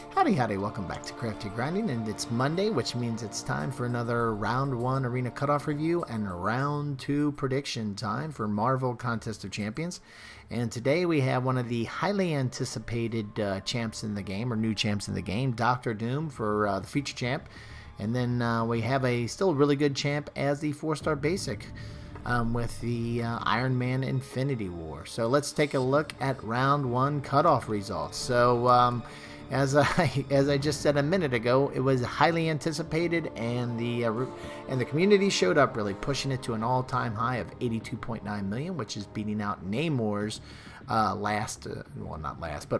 Howdy, howdy, welcome back to Crafty Grinding, and it's Monday, which means it's time for another Round 1 Arena Cutoff review and Round 2 prediction time for Marvel Contest of Champions. And today we have one of the highly anticipated champs in the game, or new champs in the game, Dr. Doom for the feature champ. And then we have a still really good champ as the 4-star basic with the Iron Man Infinity War. So let's take a look at Round 1 Cutoff results. So as I just said a minute ago, it was highly anticipated, and the community showed up, really pushing it to an all-time high of 82.9 million, which is beating out Namor's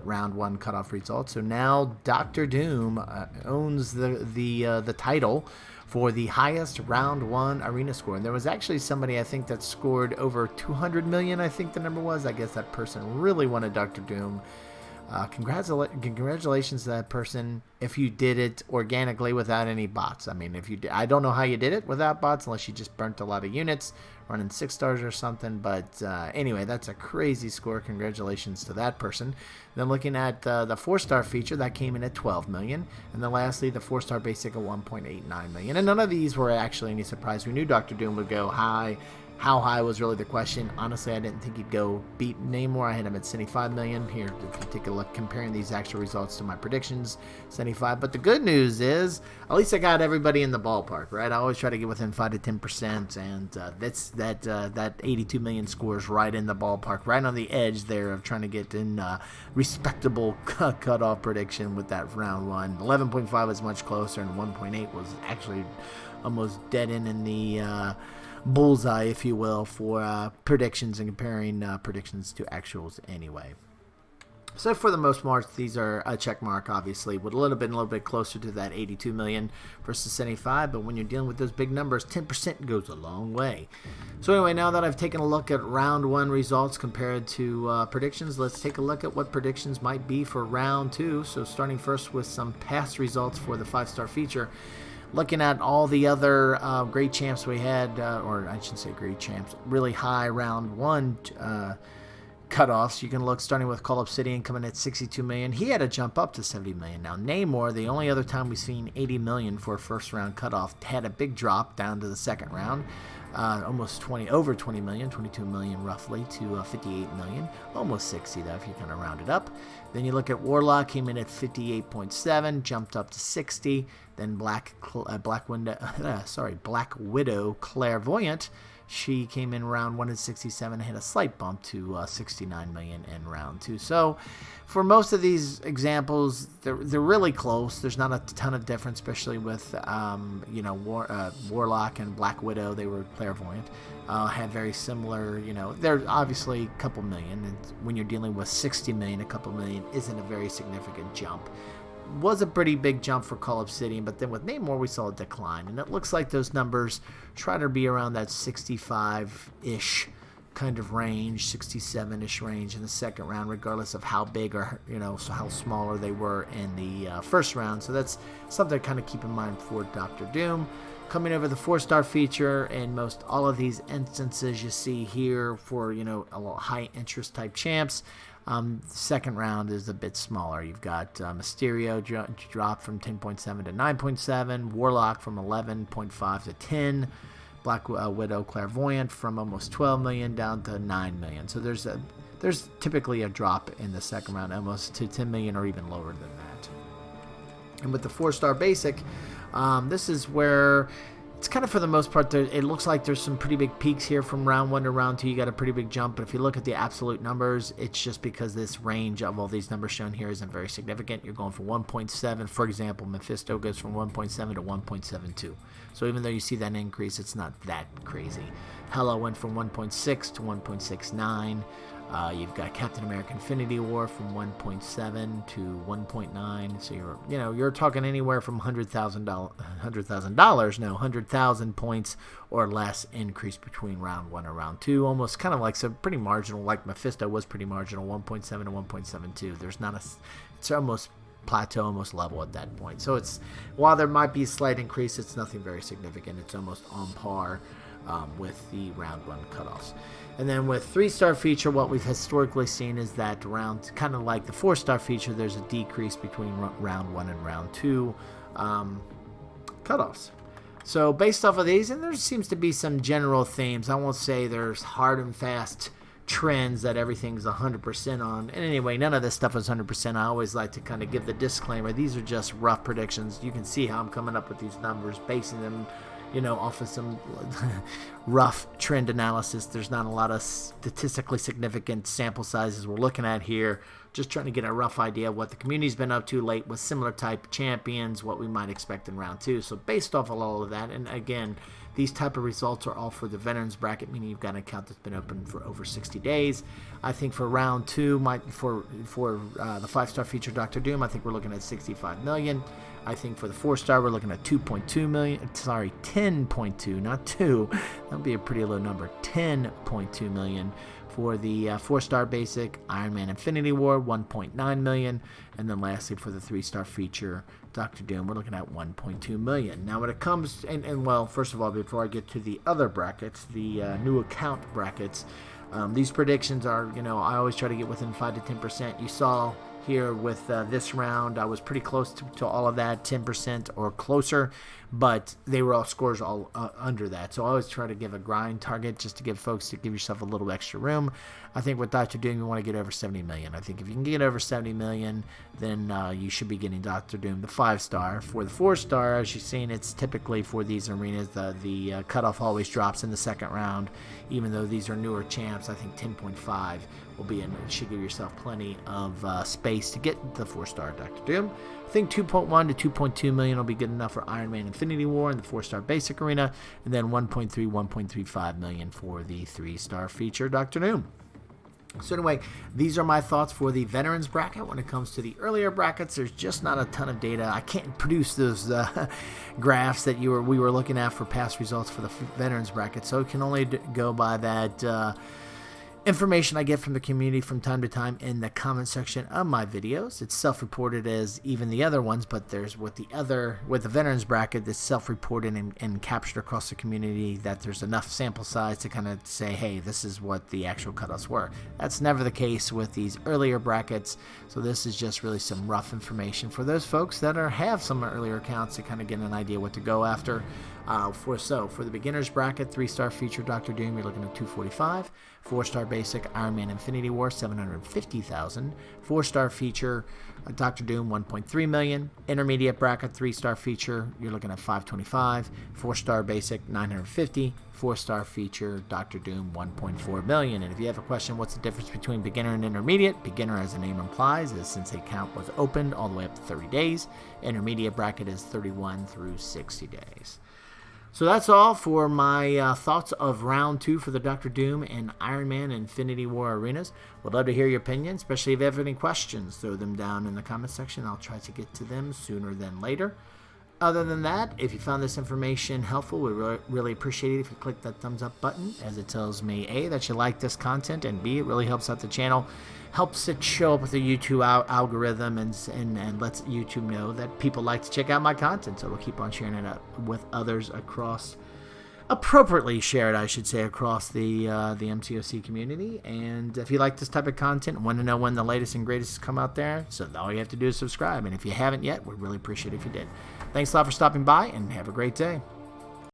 Round 1 cutoff results. So now Dr. Doom owns the title for the highest Round 1 arena score. And there was actually somebody, I think, that scored over 200 million, I think the number was. I guess that person really wanted Dr. Doom. Congratulations to that person if you did it organically without any bots. I mean, I don't know how you did it without bots, unless you just burnt a lot of units running 6 stars or something. But anyway, that's a crazy score. Congratulations to that person. Then looking at the 4-star feature, that came in at 12 million. And then lastly, the 4-star basic at 1.89 million. And none of these were actually any surprise. We knew Dr. Doom would go high. How high was really the question. Honestly, I didn't think he'd go beat Namor. I had him at 75 million. Here, if you take a look, comparing these actual results to my predictions, 75. But the good news is, at least I got everybody in the ballpark, right? I always try to get within 5 to 10%, and that 82 million scores right in the ballpark, right on the edge there of trying to get in respectable cutoff prediction with that round 1. 11.5 was much closer, and 1.8 was actually almost dead in the bullseye, if you will, for predictions and comparing predictions to actuals anyway. So for the most part, these are a check mark, obviously, with a little bit closer to that 82 million versus 75. But when you're dealing with those big numbers, 10% goes a long way. So anyway, now that I've taken a look at round 1 results compared to predictions, let's take a look at what predictions might be for round 2. So starting first with some past results for the 5-star feature. Looking at all the other great champs we had, or I shouldn't say great champs, really high round 1 cutoffs. You can look starting with Call Obsidian coming at 62 million. He had to jump up to 70 million. Now Namor, the only other time we've seen 80 million for a first round cutoff, had a big drop down to the second round. Almost over 20 million, 22 million roughly to 58 million, almost 60 though if you kind of round it up. Then you look at Warlock, came in at 58.7, jumped up to 60. Then Black Widow Clairvoyant, she came in round 1 at 67, had a slight bump to 69 million in round 2. So for most of these examples, they're really close. There's not a ton of difference, especially with Warlock and Black Widow. They were Clairvoyant. Had very similar, they're obviously a couple million. And when you're dealing with 60 million, a couple million isn't a very significant jump. Was a pretty big jump for Call Obsidian, but then with Namor we saw a decline, and it looks like those numbers try to be around that 65-ish kind of range, 67-ish range in the second round, regardless of how big or how smaller they were in the first round. So that's something to kind of keep in mind for Dr. Doom. Coming over the 4-star feature, in most all of these instances you see here for a little high interest type champs. Second round is a bit smaller. You've got Mysterio dropped from 10.7 to 9.7, Warlock from 11.5 to 10, Black Widow Clairvoyant from almost 12 million down to 9 million. So there's typically a drop in the second round, almost to 10 million or even lower than that. And with the 4-star basic, this is where it's kind of, for the most part, it looks like there's some pretty big peaks here from round 1 to round 2. You got a pretty big jump, but if you look at the absolute numbers, it's just because this range of all these numbers shown here isn't very significant. You're going from 1.7, for example, Mephisto goes from 1.7 to 1.72. So even though you see that increase, it's not that crazy. Hela went from 1.6 to 1.69. You've got Captain America Infinity War from 1.7 to 1.9. So you're talking anywhere from $100,000 points or less increase between round 1 and round 2. Almost kind of like some pretty marginal, like Mephisto was pretty marginal, 1.7 to 1.72. It's almost plateau, almost level at that point. So while there might be a slight increase, it's nothing very significant. It's almost on par with the round 1 cutoffs. And then with 3-star feature, what we've historically seen is that round, kind of like the 4-star feature, there's a decrease between round 1 and round 2 cutoffs. So based off of these, and there seems to be some general themes. I won't say there's hard and fast trends that everything's 100% on. And anyway, none of this stuff is 100%. I always like to kind of give the disclaimer. These are just rough predictions. You can see how I'm coming up with these numbers, basing them, off of some rough trend analysis. There's not a lot of statistically significant sample sizes we're looking at here. Just trying to get a rough idea of what the community's been up to late with similar type champions, what we might expect in round 2. So based off of all of that, and again, these type of results are all for the veterans bracket, meaning you've got an account that's been open for over 60 days. I think for round 2, for the 5-star feature Dr. Doom, I think we're looking at 65 million. I think for the 4-star, we're looking at 2.2 million. Sorry, 10.2, not 2. That would be a pretty low number. 10.2 million. For the 4-star basic, Iron Man Infinity War, 1.9 million. And then lastly, for the 3-star feature, Dr. Doom, we're looking at 1.2 million. Now, when it comes, well, first of all, before I get to the other brackets, the new account brackets, these predictions are, I always try to get within 5 to 10%. You saw here with this round, I was pretty close to all of that, 10% or closer, but they were all scores all under that. So I always try to give a grind target just to give yourself a little extra room. I think with Dr. Doom, you want to get over 70 million. I think if you can get over 70 million, then you should be getting Dr. Doom, the 5-star. For the 4-star, as you've seen, it's typically for these arenas, the cutoff always drops in the second round. Even though these are newer champs, I think 10.5 will be in. Should give yourself plenty of space to get the 4-star Dr. Doom. I think 2.1 to 2.2 million will be good enough for Iron Man Infinity War in the 4-star basic arena, and then 1.3, 1.35 million for the 3-star feature Dr. Doom. So anyway, these are my thoughts for the veterans bracket. When it comes to the earlier brackets, there's just not a ton of data. I can't produce those graphs that we were looking at for past results for the veterans bracket, so it can only go by that information I get from the community from time to time in the comment section of my videos. It's self-reported as even the other ones, but there's with the veterans bracket that's self-reported and captured across the community that there's enough sample size to kind of say, hey, this is what the actual cutoffs were. That's never the case with these earlier brackets, so this is just really some rough information for those folks that have some earlier accounts to kind of get an idea what to go after. For the beginners bracket, 3-star feature Dr. Doom, you're looking at 245. 4-star basic Iron Man Infinity War, 750,000. 4-star feature Dr. Doom, 1.3 million. Intermediate bracket, 3-star feature, you're looking at 525. 4-star basic, 950. 4-star feature Dr. Doom, 1.4 million. And if you have a question, what's the difference between beginner and intermediate? Beginner, as the name implies, is since the account was opened all the way up to 30 days. Intermediate bracket is 31 through 60 days. So that's all for my thoughts of round 2 for the Dr. Doom and Iron Man Infinity War arenas. Would love to hear your opinion, especially if you have any questions. Throw them down in the comment section. I'll try to get to them sooner than later. Other than that, if you found this information helpful, we really appreciate it if you click that thumbs up button, as it tells me, A, that you like this content, and B, it really helps out the channel. Helps it show up with the YouTube algorithm and lets YouTube know that people like to check out my content. So we'll keep on sharing it up with others across, appropriately shared, I should say, across the MCOC community. And if you like this type of content and want to know when the latest and greatest come out there, so all you have to do is subscribe. And if you haven't yet, we'd really appreciate it if you did. Thanks a lot for stopping by, and have a great day.